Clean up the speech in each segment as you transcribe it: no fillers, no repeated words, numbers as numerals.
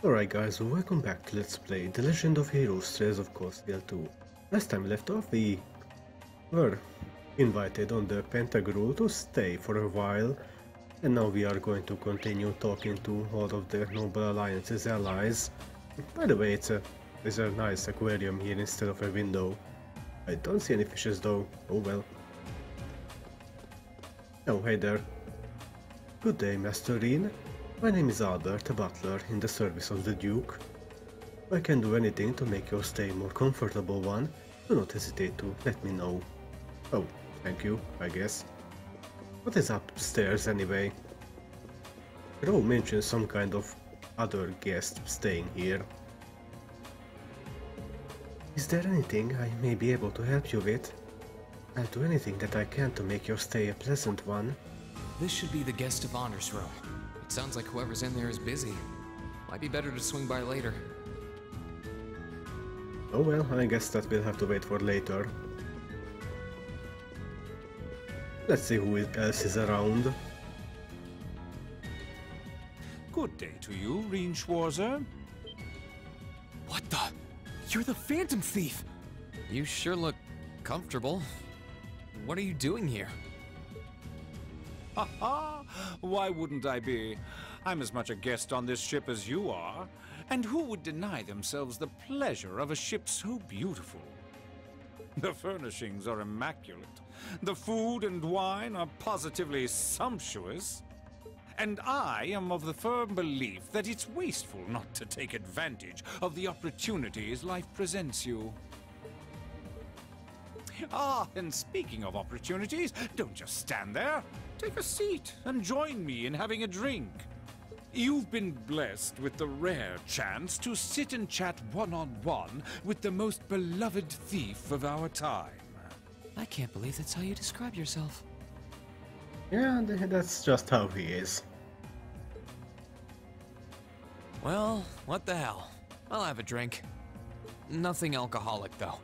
Alright guys, welcome back to Let's Play The Legend of Heroes Trails of Coastvale 2. Last time we left off, we were invited on the Pentagrol to stay for a while, and now we are going to continue talking to all of the Noble Alliance's allies. By the way, there's a nice aquarium here instead of a window. I don't see any fishes though. Oh well. Oh, hey there. Good day, Master Reen. My name is Albert, a butler in the service of the Duke. If I can do anything to make your stay a more comfortable one, do not hesitate to let me know. Oh, thank you, I guess. What is upstairs anyway? Crow mentioned some kind of other guest staying here. Is there anything I may be able to help you with? I'll do anything that I can to make your stay a pleasant one. This should be the guest of honor's room. It sounds like whoever's in there is busy. Might be better to swing by later. Oh well, I guess that we'll have to wait for later. Let's see who else is around. Good day to you, Reen Schwarzer. What the? You're the Phantom Thief! You sure look comfortable. What are you doing here? Ha ha! Why wouldn't I be? I'm as much a guest on this ship as you are. And who would deny themselves the pleasure of a ship so beautiful? The furnishings are immaculate. The food and wine are positively sumptuous. And I am of the firm belief that it's wasteful not to take advantage of the opportunities life presents you. Ah, and speaking of opportunities, don't just stand there. Take a seat and join me in having a drink. You've been blessed with the rare chance to sit and chat one-on-one with the most beloved thief of our time. I can't believe that's how you describe yourself. Yeah, that's just how he is. Well, what the hell? I'll have a drink. Nothing alcoholic, though.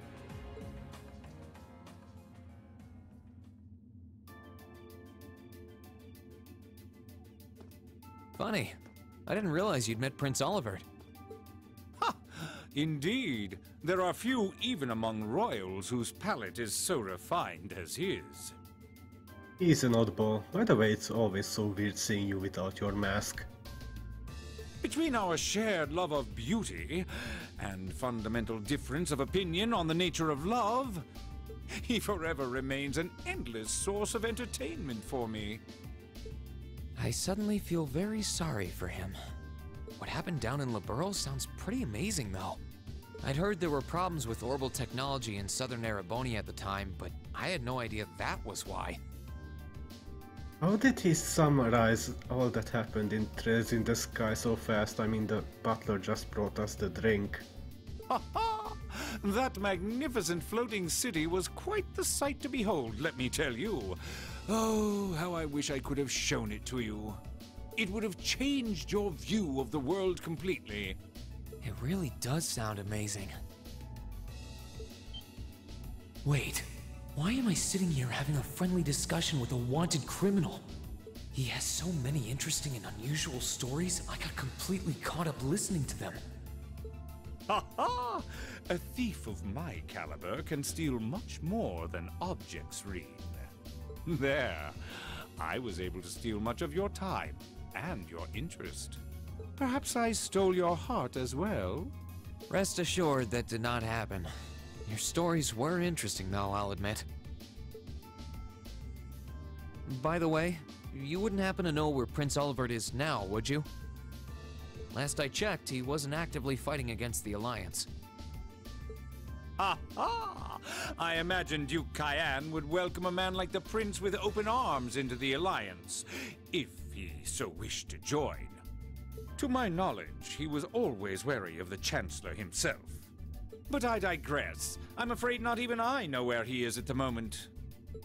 Funny. I didn't realize you'd met Prince Olivert. Ha! Indeed. There are few even among royals whose palate is so refined as his. He's an oddball. By the way, it's always so weird seeing you without your mask. Between our shared love of beauty and fundamental difference of opinion on the nature of love, he forever remains an endless source of entertainment for me. I suddenly feel very sorry for him. What happened down in Liberl sounds pretty amazing, though. I'd heard there were problems with orbital technology in southern Erebonia at the time, but I had no idea that was why. How did he summarize all that happened in Trails in the Sky so fast? I mean, the butler just brought us the drink. Ha ha! That magnificent floating city was quite the sight to behold, let me tell you. Oh, how I wish I could have shown it to you. It would have changed your view of the world completely. It really does sound amazing. Wait, why am I sitting here having a friendly discussion with a wanted criminal? He has so many interesting and unusual stories, I got completely caught up listening to them. Ha ha! A thief of my caliber can steal much more than objects, Reen. There, I was able to steal much of your time and your interest. Perhaps I stole your heart as well? Rest assured that did not happen. Your stories were interesting though, I'll admit. By the way, you wouldn't happen to know where Prince Olivert is now, would you? Last I checked, he wasn't actively fighting against the Alliance. Ha ha! I imagine Duke Cayenne would welcome a man like the Prince with open arms into the Alliance, if he so wished to join. To my knowledge, he was always wary of the Chancellor himself. But I digress. I'm afraid not even I know where he is at the moment.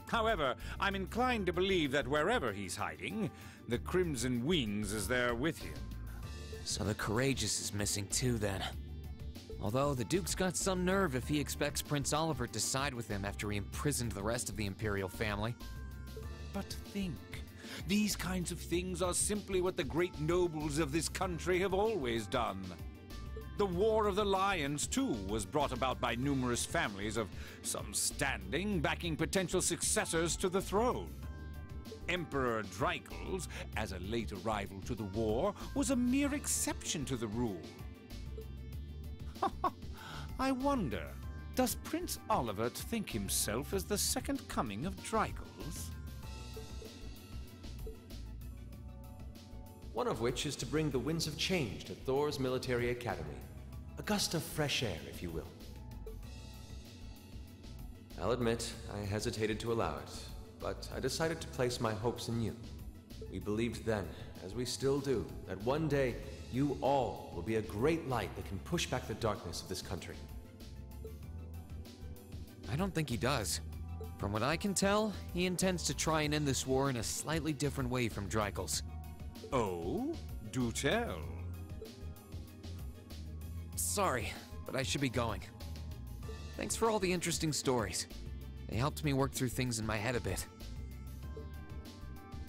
However, I'm inclined to believe that wherever he's hiding, the Crimson Wings is there with him. So the Courageous is missing too, then. Although the Duke's got some nerve if he expects Prince Olivert to side with him after he imprisoned the rest of the Imperial family. But think, these kinds of things are simply what the great nobles of this country have always done. The War of the Lions, too, was brought about by numerous families of some standing backing potential successors to the throne. Emperor Dreikels, as a late arrival to the war, was a mere exception to the rule. I wonder, does Prince Olivert think himself as the second coming of Dreikels? One of which is to bring the winds of change to Thor's military academy. A gust of fresh air, if you will. I'll admit, I hesitated to allow it, but I decided to place my hopes in you. We believed then, as we still do, that one day you all will be a great light that can push back the darkness of this country. I don't think he does. From what I can tell, he intends to try and end this war in a slightly different way from Dreikels. Oh? Do tell. Sorry, but I should be going. Thanks for all the interesting stories. They helped me work through things in my head a bit.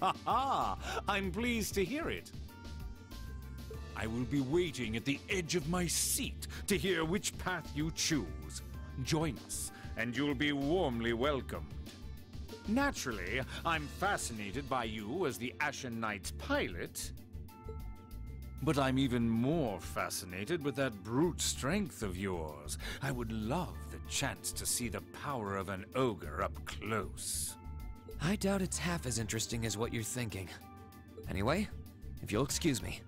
Ha ha! I'm pleased to hear it. I will be waiting at the edge of my seat to hear which path you choose. Join us, and you'll be warmly welcomed. Naturally, I'm fascinated by you as the Ashen Knight's pilot. But I'm even more fascinated with that brute strength of yours. I would love the chance to see the power of an ogre up close. I doubt it's half as interesting as what you're thinking. Anyway, if you'll excuse me.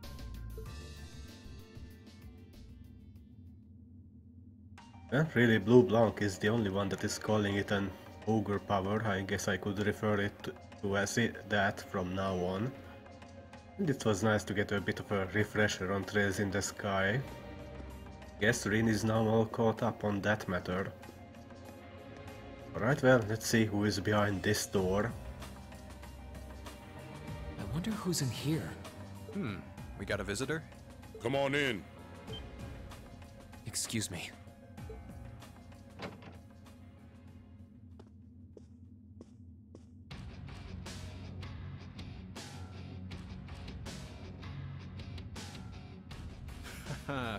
Yeah, really, Blue Blanc is the only one that is calling it an ogre power. I guess I could refer it to as that from now on. And it was nice to get a bit of a refresher on Trails in the Sky. Guess Rin is now all caught up on that matter. Alright, well, let's see who is behind this door. I wonder who's in here. We got a visitor? Come on in. Excuse me.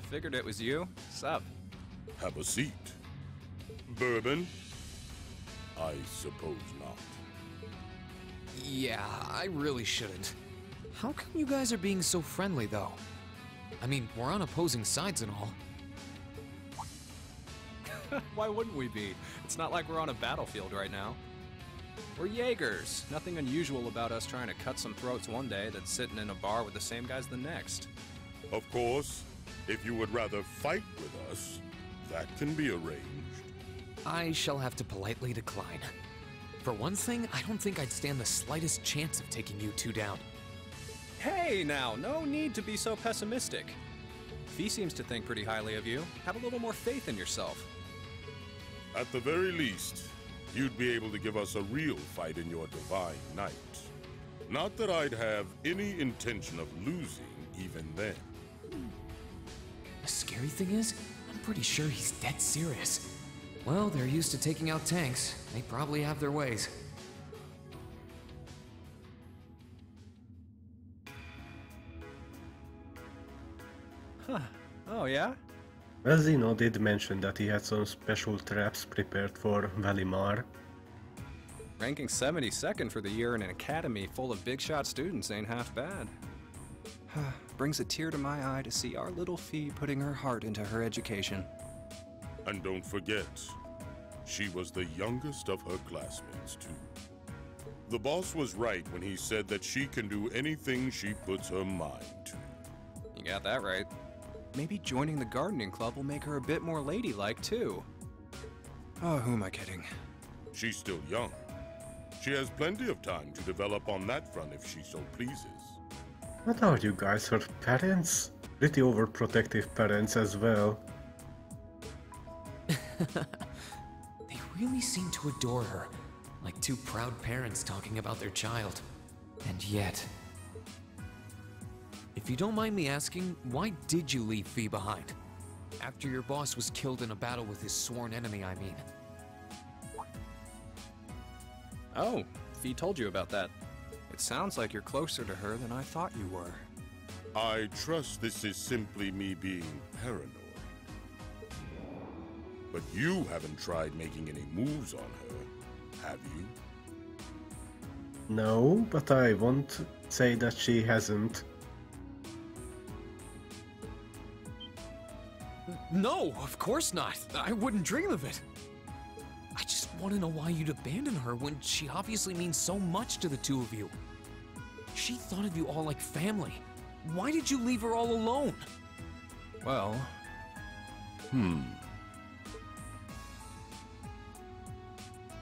Figured it was you. Sup? Have a seat. Bourbon? I suppose not. Yeah, I really shouldn't. How come you guys are being so friendly, though? I mean, we're on opposing sides and all. Why wouldn't we be? It's not like we're on a battlefield right now. We're Jaegers. Nothing unusual about us trying to cut some throats one day than sitting in a bar with the same guys the next. Of course, if you would rather fight with us, that can be arranged. I shall have to politely decline. For one thing, I don't think I'd stand the slightest chance of taking you two down. Hey now, no need to be so pessimistic. Fee seems to think pretty highly of you. Have a little more faith in yourself. At the very least, you'd be able to give us a real fight in your divine night. Not that I'd have any intention of losing even then. The scary thing is, I'm pretty sure he's dead serious. Well, they're used to taking out tanks. They probably have their ways. Huh. Oh, yeah? Well, Zeno did mention that he had some special traps prepared for Valimar. Ranking 72nd for the year in an academy full of big shot students ain't half bad. Brings a tear to my eye to see our little Fee putting her heart into her education. And don't forget, she was the youngest of her classmates, too. The boss was right when he said that she can do anything she puts her mind to. You got that right. Maybe joining the gardening club will make her a bit more ladylike, too. Oh, who am I kidding? She's still young. She has plenty of time to develop on that front if she so pleases. What are you guys, her parents? Pretty overprotective parents as well. They really seem to adore her, like two proud parents talking about their child. And yet... If you don't mind me asking, why did you leave Fee behind? After your boss was killed in a battle with his sworn enemy, I mean. Oh, Fee told you about that. It sounds like you're closer to her than I thought you were. I trust this is simply me being paranoid. But you haven't tried making any moves on her, have you? No, but I won't say that she hasn't. No, of course not. I wouldn't dream of it. I just want to know why you'd abandon her when she obviously means so much to the two of you. She thought of you all like family. Why did you leave her all alone? Well...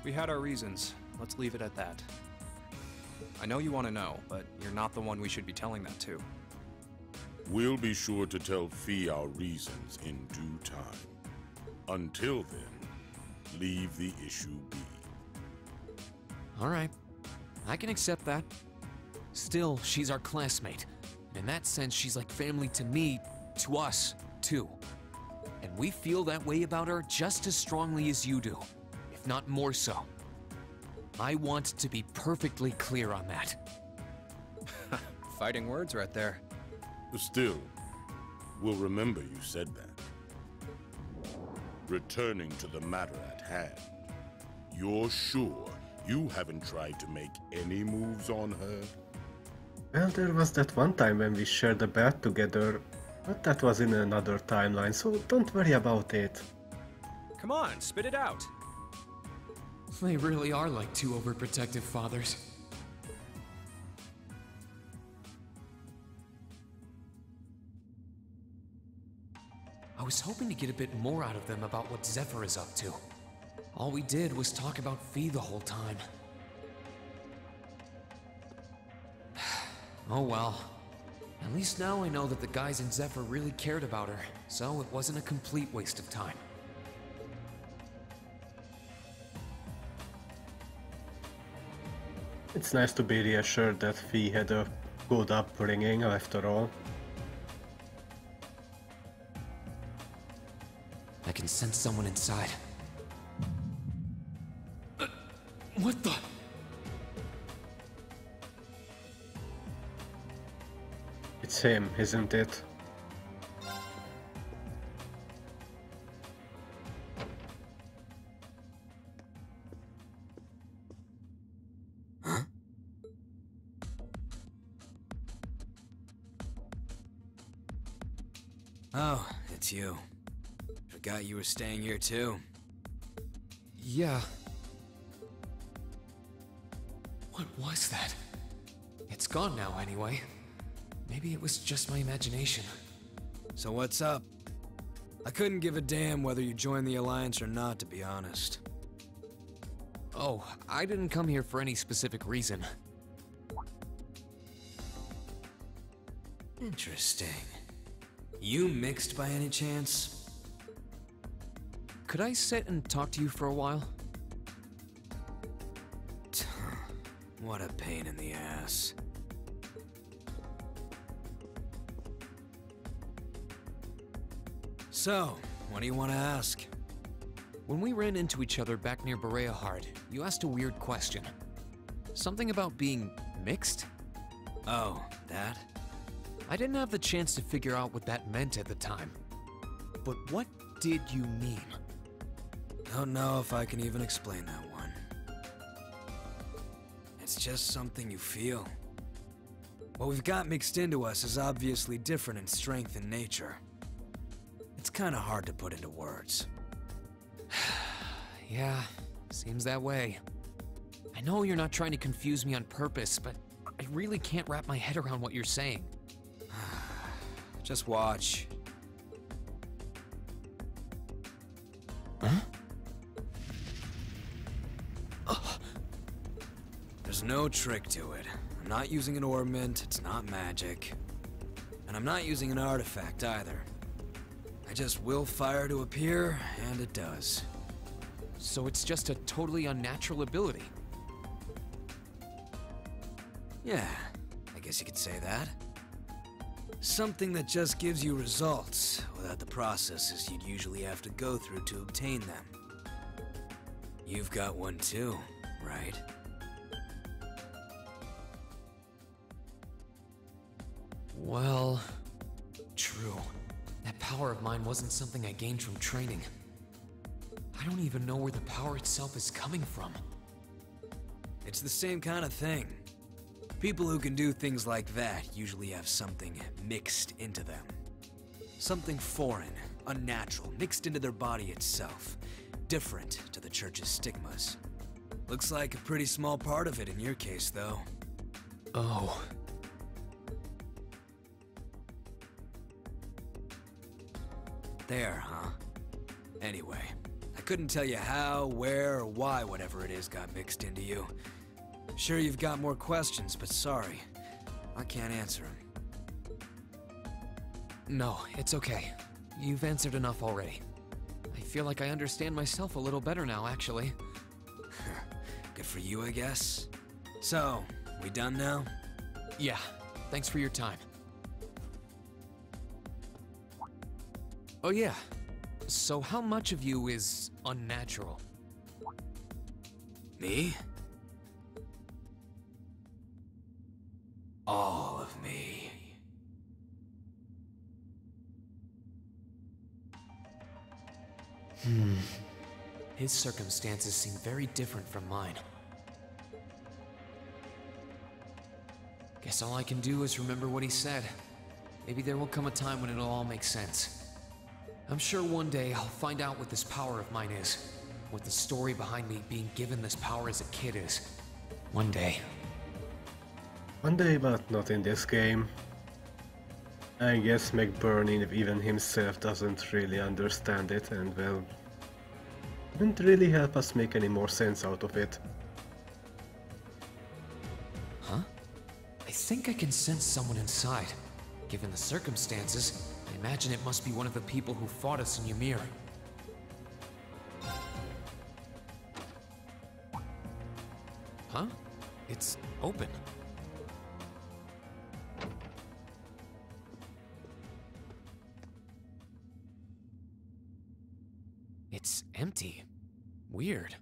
We had our reasons. Let's leave it at that. I know you want to know, but you're not the one we should be telling that to. We'll be sure to tell Fee our reasons in due time. Until then, leave the issue be. All right, I can accept that. Still, she's our classmate. In that sense, she's like family to me, to us, too. And we feel that way about her just as strongly as you do, if not more so. I want to be perfectly clear on that. Fighting words right there. Still, we'll remember you said that. Returning to the matter at hand, you're sure you haven't tried to make any moves on her? Well, there was that one time when we shared a bed together, but that was in another timeline, so don't worry about it. Come on, spit it out. They really are like two overprotective fathers. I was hoping to get a bit more out of them about what Zephyr is up to. All we did was talk about Fee the whole time. Oh well. At least now I know that the guys in Zephyr really cared about her, so it wasn't a complete waste of time. It's nice to be reassured that Fee had a good upbringing after all. I can sense someone inside. What the? It's him, isn't it? Huh? Oh, it's you. Forgot you were staying here too. Yeah. What was that? It's gone now anyway. Maybe it was just my imagination. So what's up? I couldn't give a damn whether you joined the Alliance or not, to be honest. Oh, I didn't come here for any specific reason. Interesting. You mixed by any chance? Could I sit and talk to you for a while? What a pain in the ass. So, what do you want to ask? When we ran into each other back near Berea Hard, you asked a weird question. Something about being mixed? Oh, that? I didn't have the chance to figure out what that meant at the time. But what did you mean? Don't know if I can even explain that one. It's just something you feel. What we've got mixed into us is obviously different in strength and nature. It's kinda hard to put into words. Yeah, seems that way. I know you're not trying to confuse me on purpose, but I really can't wrap my head around what you're saying. Just watch. Huh? There's no trick to it. I'm not using an ornament, it's not magic. And I'm not using an artifact either. I just will fire to appear, and it does. So it's just a totally unnatural ability. Yeah, I guess you could say that. Something that just gives you results, without the processes you'd usually have to go through to obtain them. You've got one too, right? Well, true. That power of mine wasn't something I gained from training. I don't even know where the power itself is coming from. It's the same kind of thing. People who can do things like that usually have something mixed into them. Something foreign, unnatural, mixed into their body itself. Different to the church's stigmas. Looks like a pretty small part of it in your case, though. Oh. There, huh? Anyway, I couldn't tell you how, where, or why whatever it is got mixed into you. Sure you've got more questions, but sorry. I can't answer them. No, it's okay. You've answered enough already. I feel like I understand myself a little better now, actually. Good for you, I guess. So, we done now? Yeah, thanks for your time. Oh yeah, so how much of you is unnatural? Me? All of me. His circumstances seem very different from mine. Guess all I can do is remember what he said. Maybe there will come a time when it'll all make sense. I'm sure one day I'll find out what this power of mine is. What the story behind me being given this power as a kid is. One day. One day, but not in this game. I guess McBurney even himself doesn't really understand it, and well, didn't really help us make any more sense out of it. Huh? I think I can sense someone inside. Given the circumstances, I imagine it must be one of the people who fought us in Ymir. Huh? It's open. It's empty. Weird.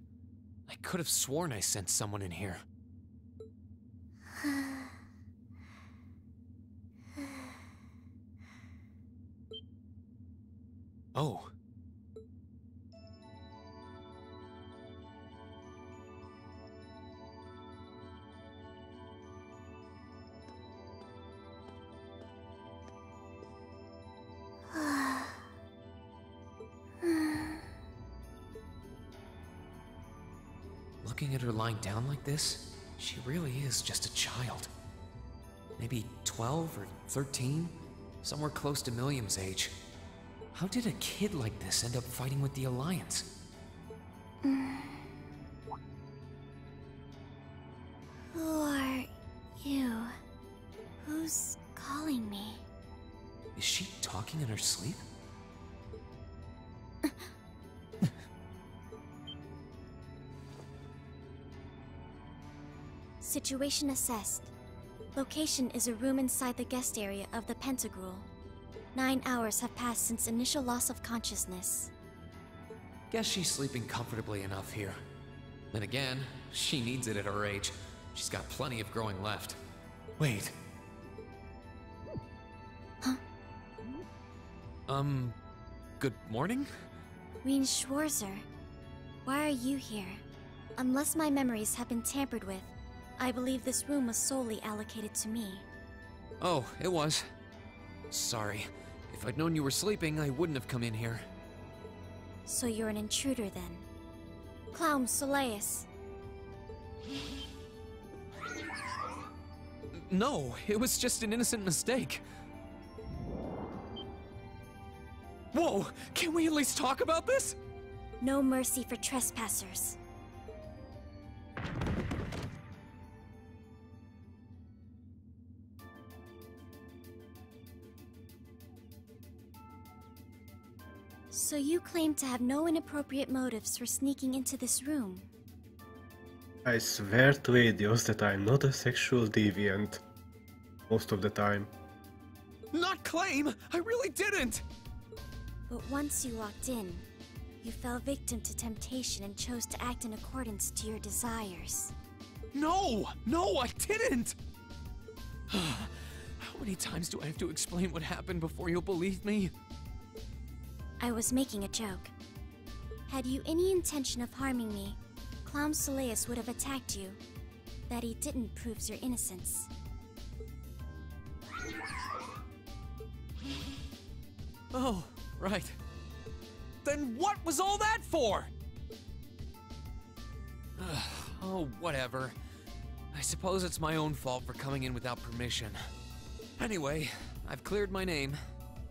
I could have sworn I sensed someone in here. Oh. Looking at her lying down like this, she really is just a child. Maybe 12 or 13? Somewhere close to Milliam's age. How did a kid like this end up fighting with the Alliance? Who are you? Who's calling me? Is she talking in her sleep? Situation assessed. Location is a room inside the guest area of the Pentagrule. 9 hours have passed since initial loss of consciousness. Guess she's sleeping comfortably enough here. Then again, she needs it at her age. She's got plenty of growing left. Wait. Huh? Good morning? Reen Schwarzer, why are you here? Unless my memories have been tampered with, I believe this room was solely allocated to me. Oh, it was. Sorry. If I'd known you were sleeping, I wouldn't have come in here. So you're an intruder then? Clown Soleus. No, it was just an innocent mistake. Whoa! Can we at least talk about this? No mercy for trespassers. So you claim to have no inappropriate motives for sneaking into this room? I swear to Adios that I'm not a sexual deviant. Most of the time. Not claim! I really didn't! But once you walked in, you fell victim to temptation and chose to act in accordance to your desires. No! No, I didn't! How many times do I have to explain what happened before you'll believe me? I was making a joke. Had you any intention of harming me, Clown Soleus would have attacked you. That he didn't proves your innocence. Oh, right. Then what was all that for? Oh, whatever. I suppose it's my own fault for coming in without permission. Anyway, I've cleared my name.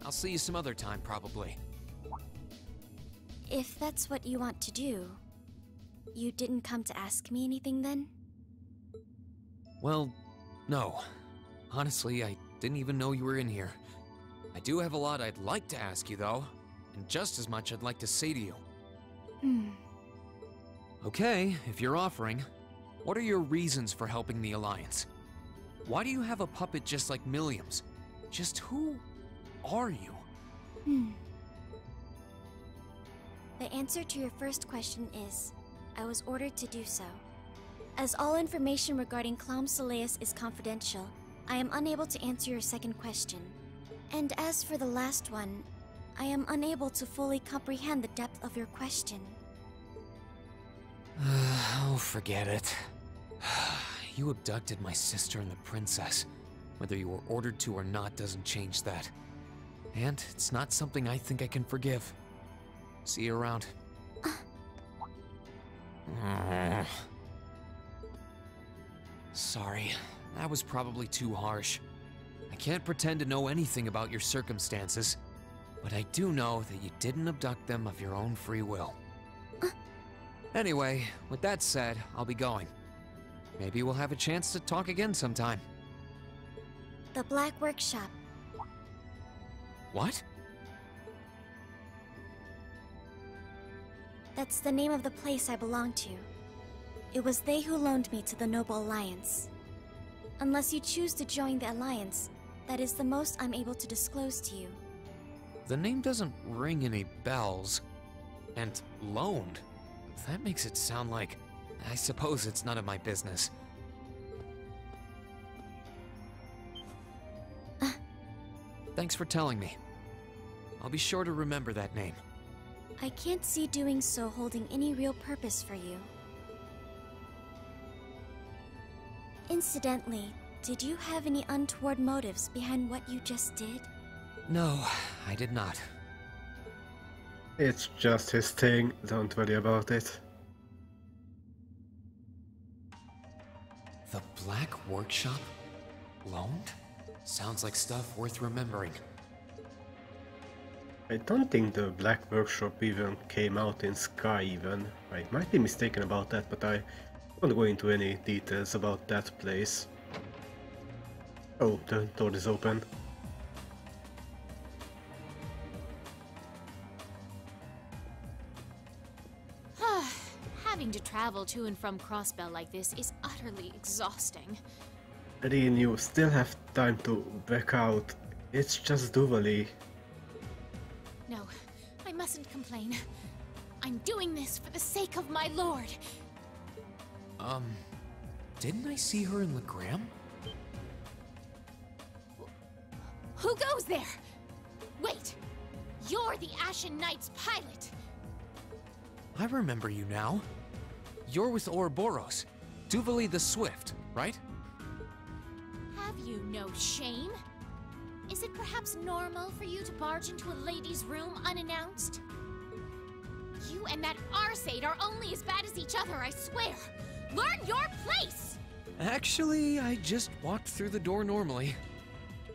I'll see you some other time, probably. If that's what you want to do, you didn't come to ask me anything then? Well, no. Honestly, I didn't even know you were in here. I do have a lot I'd like to ask you, though, and just as much I'd like to say to you. Okay, if you're offering, what are your reasons for helping the Alliance? Why do you have a puppet just like Milliam's? Just who are you? The answer to your first question is, I was ordered to do so. As all information regarding Clown Soleus is confidential, I am unable to answer your second question. And as for the last one, I am unable to fully comprehend the depth of your question. Oh, forget it. You abducted my sister and the princess. Whether you were ordered to or not doesn't change that. And it's not something I think I can forgive. See you around. Sorry, that was probably too harsh. I can't pretend to know anything about your circumstances, but I do know that you didn't abduct them of your own free will. Anyway, with that said, I'll be going. Maybe we'll have a chance to talk again sometime. The Black Workshop. What? That's the name of the place I belong to. It was they who loaned me to the Noble Alliance. Unless you choose to join the Alliance, that is the most I'm able to disclose to you. The name doesn't ring any bells. And loaned? That makes it sound like... I suppose it's none of my business. Thanks for telling me. I'll be sure to remember that name. I can't see doing so holding any real purpose for you. Incidentally, did you have any untoward motives behind what you just did? No, I did not. It's just his thing, don't worry about it. The Black Workshop? Loaned? Sounds like stuff worth remembering. I don't think the Black Workshop even came out in Sky even. I might be mistaken about that, but I won't go into any details about that place. Oh, the door is open. Having to travel to and from Crossbell like this is utterly exhausting. Reen, you still have time to back out. It's just Duvali. No, I mustn't complain. I'm doing this for the sake of my lord. Didn't I see her in Legram? Who goes there? Wait, you're the Ashen Knight's pilot. I remember you now. You're with Ouroboros, Duvali the Swift, right? Have you no shame? Is it perhaps normal for you to barge into a lady's room unannounced? You and that Arseid are only as bad as each other, I swear. Learn your place! Actually, I just walked through the door normally.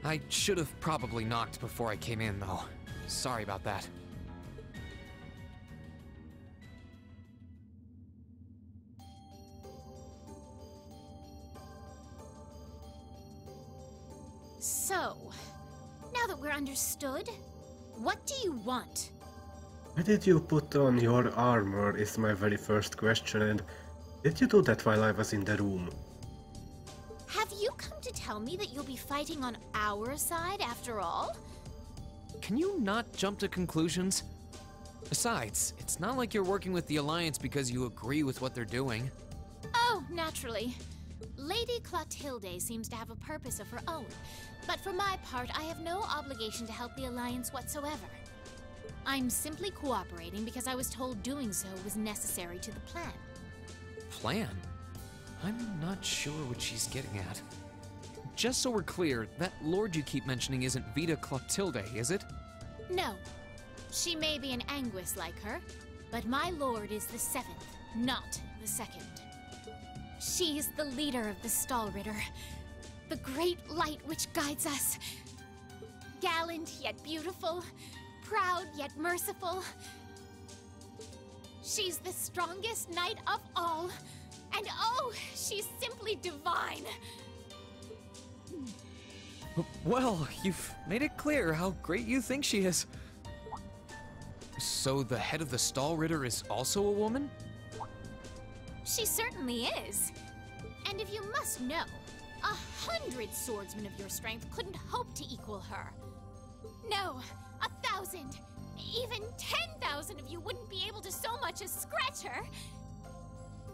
I should have probably knocked before I came in, though. Sorry about that. So, now that we're understood, what do you want? Why did you put on your armor is my very first question, and did you do that while I was in the room? Have you come to tell me that you'll be fighting on our side after all? Can you not jump to conclusions? Besides, it's not like you're working with the Alliance because you agree with what they're doing. Oh, naturally. Lady Clotilde seems to have a purpose of her own, but for my part, I have no obligation to help the Alliance whatsoever. I'm simply cooperating because I was told doing so was necessary to the plan. Plan? I'm not sure what she's getting at. Just so we're clear, that lord you keep mentioning isn't Vita Clotilde, is it? No. She may be an Anguis like her, but my lord is the 7th, not the 2nd. She is the leader of the Stahlritter, the great light which guides us. Gallant yet beautiful, proud yet merciful. She's the strongest knight of all, and oh, she's simply divine. Well, you've made it clear how great you think she is. So the head of the Stahlritter is also a woman? She certainly is. And if you must know, 100 swordsmen of your strength couldn't hope to equal her. No, 1,000, even 10,000 of you wouldn't be able to so much as scratch her.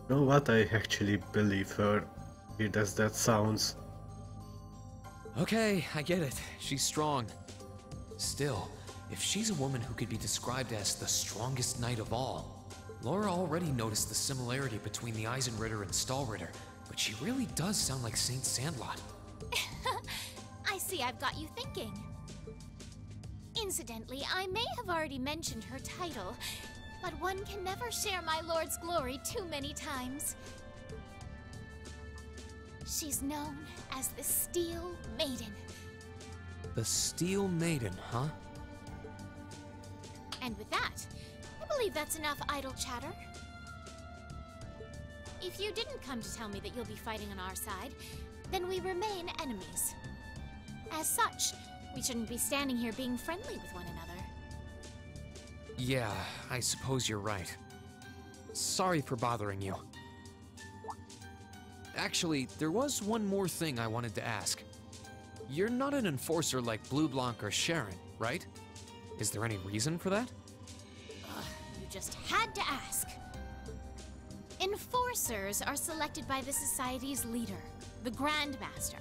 You know what? I actually believe her. Weird as that sounds. Okay, I get it. She's strong. Still, if she's a woman who could be described as the strongest knight of all, Laura already noticed the similarity between the Eisenritter and Stahlritter, but she really does sound like Saint Sandlot. I see I've got you thinking. Incidentally, I may have already mentioned her title, but one can never share my lord's glory too many times. She's known as the Steel Maiden. The Steel Maiden, huh? And with that, I believe that's enough idle chatter. If you didn't come to tell me that you'll be fighting on our side, then we remain enemies. As such, we shouldn't be standing here being friendly with one another. Yeah, I suppose you're right. Sorry for bothering you. Actually, there was one more thing I wanted to ask. You're not an enforcer like Blue Blanc or Sharon, right? Is there any reason for that? You just had to ask. Enforcers are selected by the Society's leader, the Grandmaster.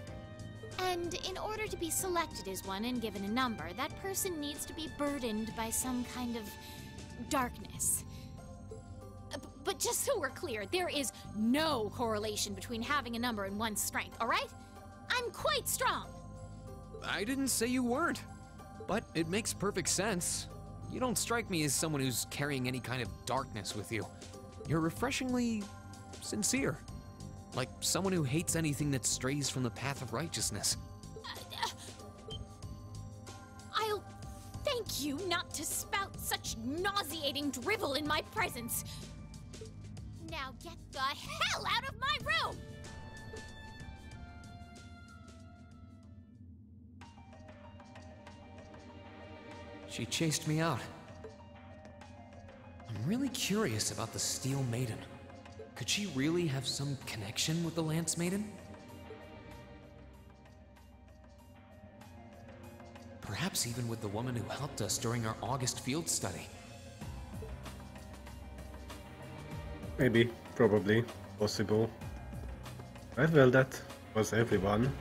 And in order to be selected as one and given a number, that person needs to be burdened by some kind of darkness. But just so we're clear, there is no correlation between having a number and one's strength, alright? I'm quite strong. I didn't say you weren't, but it makes perfect sense. You don't strike me as someone who's carrying any kind of darkness with you. You're refreshingly sincere. Like someone who hates anything that strays from the path of righteousness. I'll thank you not to spout such nauseating drivel in my presence. Now get the hell out of my room! She chased me out. I'm really curious about the Steel Maiden. Could she really have some connection with the Lance Maiden? Perhaps even with the woman who helped us during our August field study. Maybe, probably, possible. Well, that was everyone.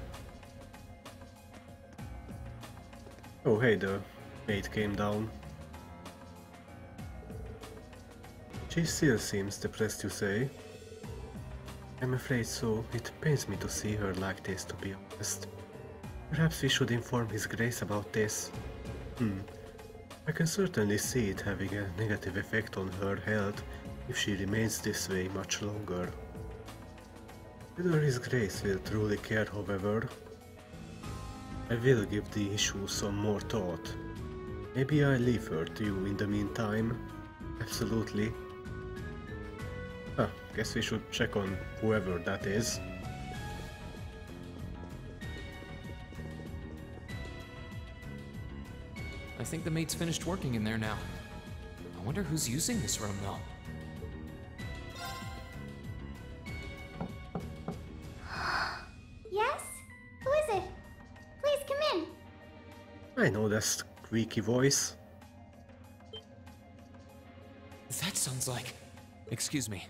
Oh hey, the maid came down. She still seems depressed, you say? I'm afraid so. It pains me to see her like this, to be honest. Perhaps we should inform His Grace about this. I can certainly see it having a negative effect on her health if she remains this way much longer. Whether His Grace will truly care, however, I will give the issue some more thought. Maybe I'll leave her to you in the meantime. Absolutely. Guess we should check on whoever that is. I think the mate's finished working in there now. I wonder who's using this room though. Yes? Who is it? Please come in. I know that squeaky voice. That sounds like... Excuse me.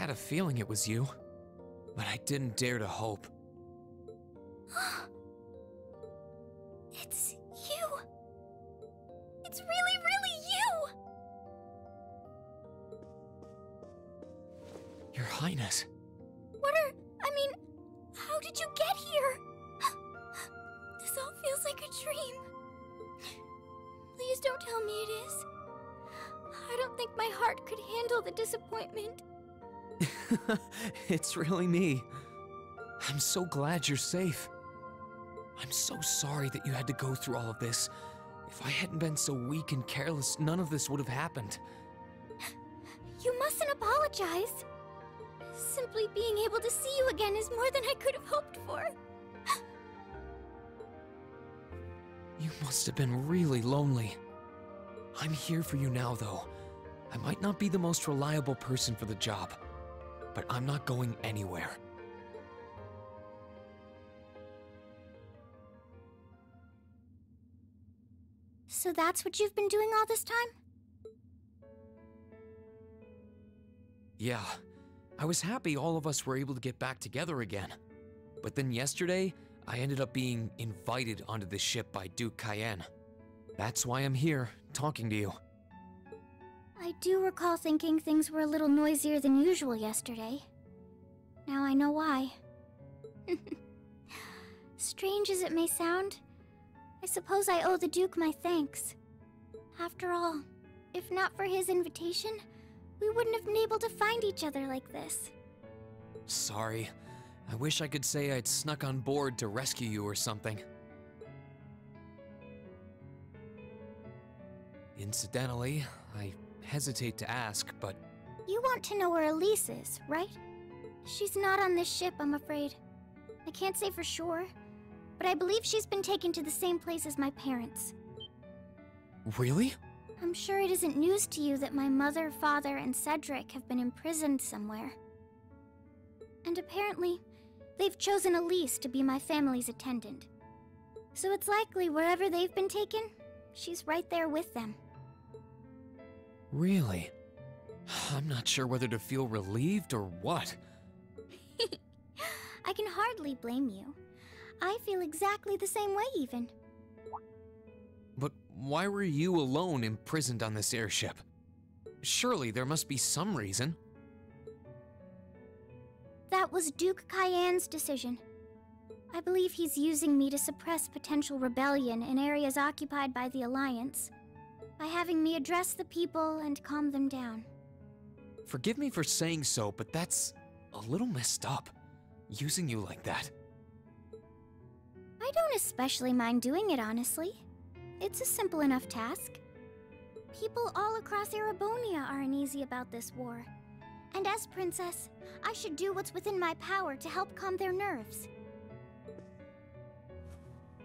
had a feeling it was you, but I didn't dare to hope. It's you! It's really, really you! Your Highness. How did you get here? This all feels like a dream. Please don't tell me it is. I don't think my heart could handle the disappointment. It's really me. I'm so glad you're safe. I'm so sorry that you had to go through all of this. If I hadn't been so weak and careless, none of this would have happened. You mustn't apologize. Simply being able to see you again is more than I could have hoped for. You must have been really lonely. I'm here for you now, though. I might not be the most reliable person for the job, but I'm not going anywhere. So that's what you've been doing all this time? Yeah, I was happy all of us were able to get back together again. But then yesterday, I ended up being invited onto the ship by Duke Cayenne. That's why I'm here, talking to you. I do recall thinking things were a little noisier than usual yesterday. Now I know why. Strange as it may sound, I suppose I owe the Duke my thanks. After all, if not for his invitation, we wouldn't have been able to find each other like this. Sorry. I wish I could say I'd snuck on board to rescue you or something. Incidentally, I hesitate to ask, but... You want to know where Elise is, right? She's not on this ship, I'm afraid. I can't say for sure, but I believe she's been taken to the same place as my parents. Really? I'm sure it isn't news to you that my mother, father, and Cedric have been imprisoned somewhere. And apparently, they've chosen Elise to be my family's attendant. So it's likely wherever they've been taken, she's right there with them. Really? I'm not sure whether to feel relieved or what. I can hardly blame you. I feel exactly the same way, even. But why were you alone imprisoned on this airship? Surely there must be some reason. That was Duke Cayenne's decision. I believe he's using me to suppress potential rebellion in areas occupied by the Alliance, by having me address the people and calm them down. Forgive me for saying so, but that's a little messed up, using you like that. I don't especially mind doing it, honestly. It's a simple enough task. People all across Erebonia are uneasy about this war. And as princess, I should do what's within my power to help calm their nerves.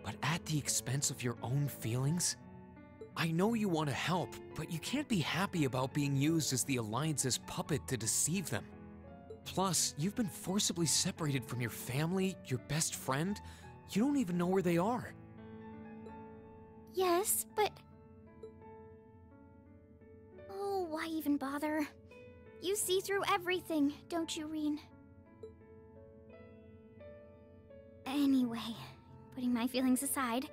But at the expense of your own feelings? I know you want to help, but you can't be happy about being used as the Alliance's puppet to deceive them. Plus, you've been forcibly separated from your family, your best friend. You don't even know where they are. Yes, but... Oh, why even bother? You see through everything, don't you, Reen? Anyway, putting my feelings aside,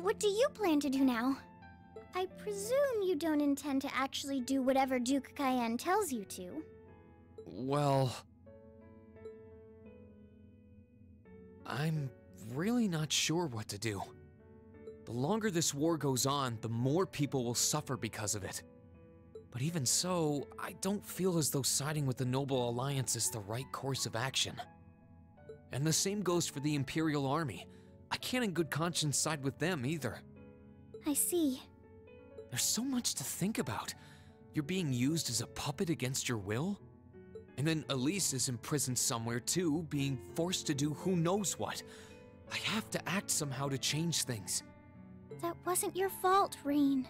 what do you plan to do now? I presume you don't intend to actually do whatever Duke Cayenne tells you to. Well... I'm really not sure what to do. The longer this war goes on, the more people will suffer because of it. But even so, I don't feel as though siding with the Noble Alliance is the right course of action. And the same goes for the Imperial Army. I can't in good conscience side with them either. I see. There's so much to think about. You're being used as a puppet against your will? And then Elise is imprisoned somewhere too, being forced to do who knows what. I have to act somehow to change things. That wasn't your fault, Reen.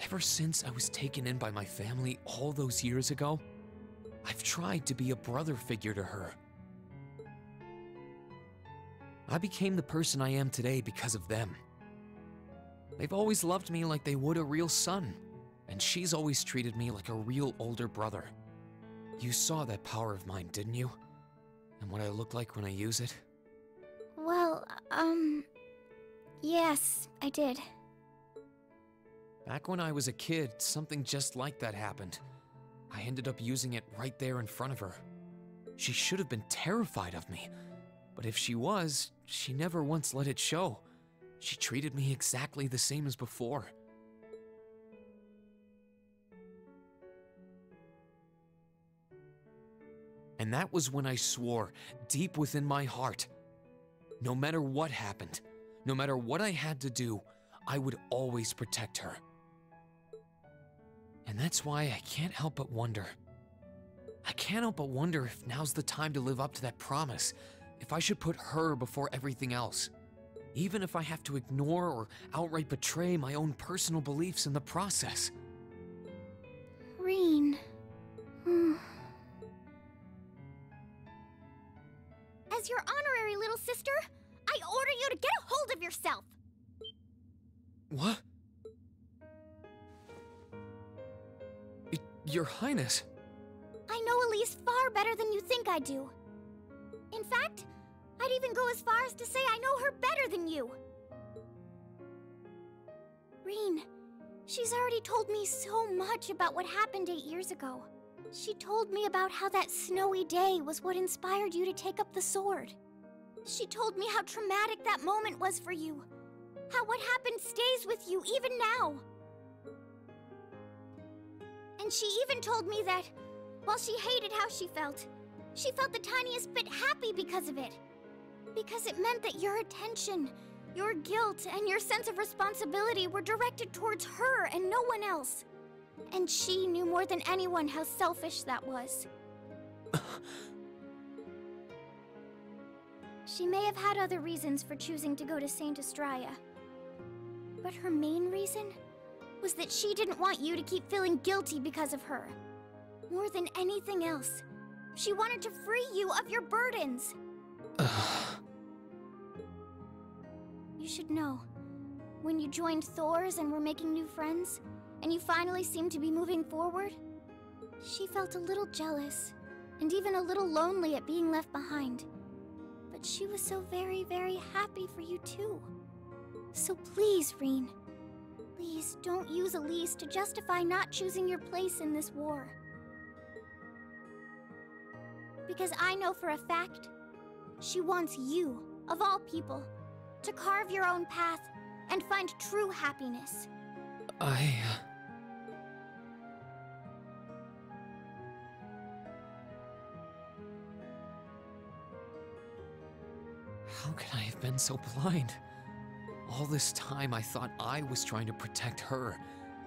Ever since I was taken in by my family all those years ago, I've tried to be a brother figure to her. I became the person I am today because of them. They've always loved me like they would a real son, And she's always treated me like a real older brother. You saw that power of mine, didn't you? And what I look like when I use it? Well, yes, I did. Back when I was a kid, something just like that happened. I ended up using it right there in front of her. She should have been terrified of me. But if she was, she never once let it show. She treated me exactly the same as before. And that was when I swore, deep within my heart, no matter what happened, no matter what I had to do, I would always protect her. And that's why I can't help but wonder. I can't help but wonder if now's the time to live up to that promise, if I should put her before everything else, even if I have to ignore or outright betray my own personal beliefs in the process. Rean. As your honorary little sister, I order you to get a hold of yourself! What? Your Highness. I know Elise far better than you think I do. In fact, I'd even go as far as to say I know her better than you. Rean, she's already told me so much about what happened 8 years ago. She told me about how that snowy day was what inspired you to take up the sword. She told me how traumatic that moment was for you. How what happened stays with you even now. And she even told me that, while she hated how she felt the tiniest bit happy because of it. Because it meant that your attention, your guilt, and your sense of responsibility were directed towards her and no one else. And she knew more than anyone how selfish that was. She may have had other reasons for choosing to go to Saint Estrella. But her main reason was that she didn't want you to keep feeling guilty because of her. More than anything else, she wanted to free you of your burdens. You should know, when you joined Thor's and were making new friends, and you finally seemed to be moving forward, she felt a little jealous, and even a little lonely at being left behind. But she was so very, very happy for you too. So please, Rean, please don't use Elise to justify not choosing your place in this war. Because I know for a fact, she wants you, of all people, to carve your own path and find true happiness. How could I have been so blind? All this time I thought I was trying to protect her,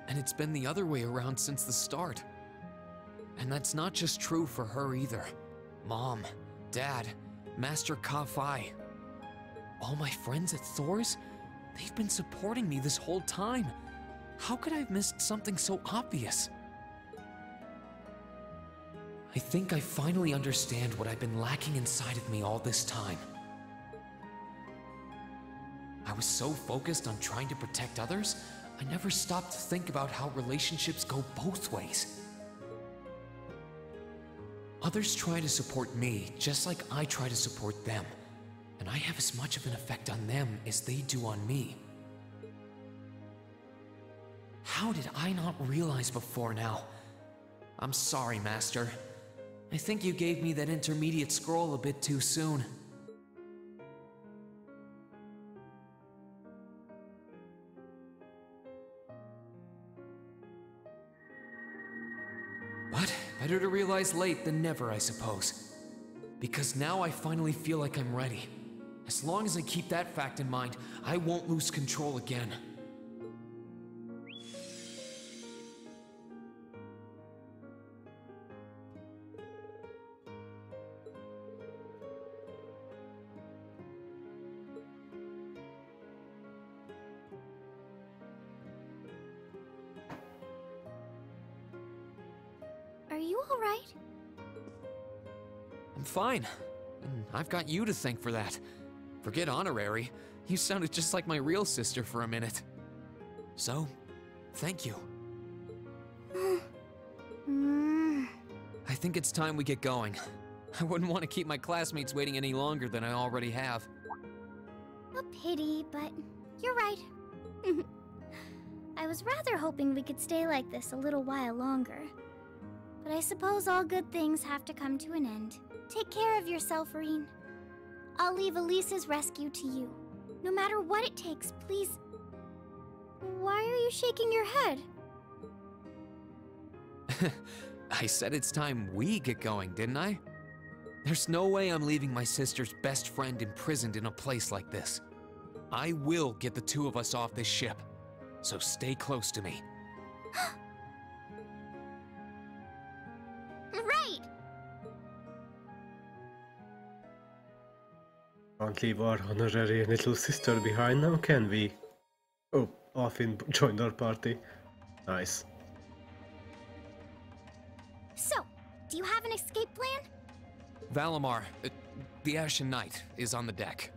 and it's been the other way around since the start. And that's not just true for her either. Mom, Dad, Master Ka-Fai. All my friends at Thor's, they've been supporting me this whole time. How could I have missed something so obvious? I think I finally understand what I've been lacking inside of me all this time. I was so focused on trying to protect others, I never stopped to think about how relationships go both ways. Others try to support me just like I try to support them, and I have as much of an effect on them as they do on me. How did I not realize before now? I'm sorry, Master. I think you gave me that intermediate scroll a bit too soon. But better to realize late than never, I suppose. Because now I finally feel like I'm ready. As long as I keep that fact in mind, I won't lose control again. Are you all right? I'm fine. And I've got you to thank for that. Forget honorary. You sounded just like my real sister for a minute. So, thank you. think it's time we get going. I wouldn't want to keep my classmates waiting any longer than I already have. A pity, but you're right. I was rather hoping we could stay like this a little while longer. But I suppose all good things have to come to an end. Take care of yourself, Rean. I'll leave Elise's rescue to you. No matter what it takes, please... Why are you shaking your head? I said it's time we get going, didn't I? There's no way I'm leaving my sister's best friend imprisoned in a place like this. I will get the two of us off this ship, so stay close to me. Right! Can't leave our honorary little sister behind now, can we? Oh, Arfin joined our party. Nice. So, do you have an escape plan? Valimar, the Ashen Knight, is on the deck.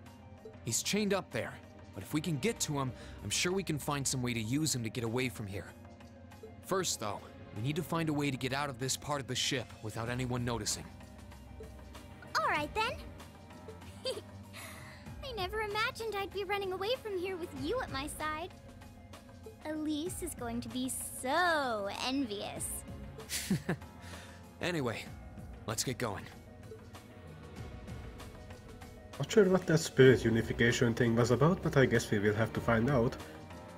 He's chained up there, but if we can get to him, I'm sure we can find some way to use him to get away from here. First, though, we need to find a way to get out of this part of the ship without anyone noticing. Alright then. I never imagined I'd be running away from here with you at my side. Elise is going to be so envious. Anyway, let's get going. Not sure what that spirit unification thing was about, but I guess we will have to find out.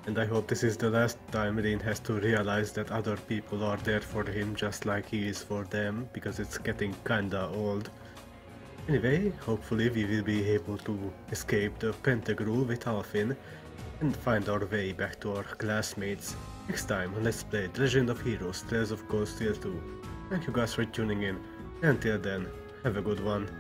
And I hope this is the last time Rean has to realize that other people are there for him just like he is for them, because it's getting kinda old. Anyway, hopefully we will be able to escape the Pentagrule with Alfin and find our way back to our classmates. Next time on Let's Play The Legend of Heroes Trails of Cold Steel 2. Thank you guys for tuning in. Until then, have a good one.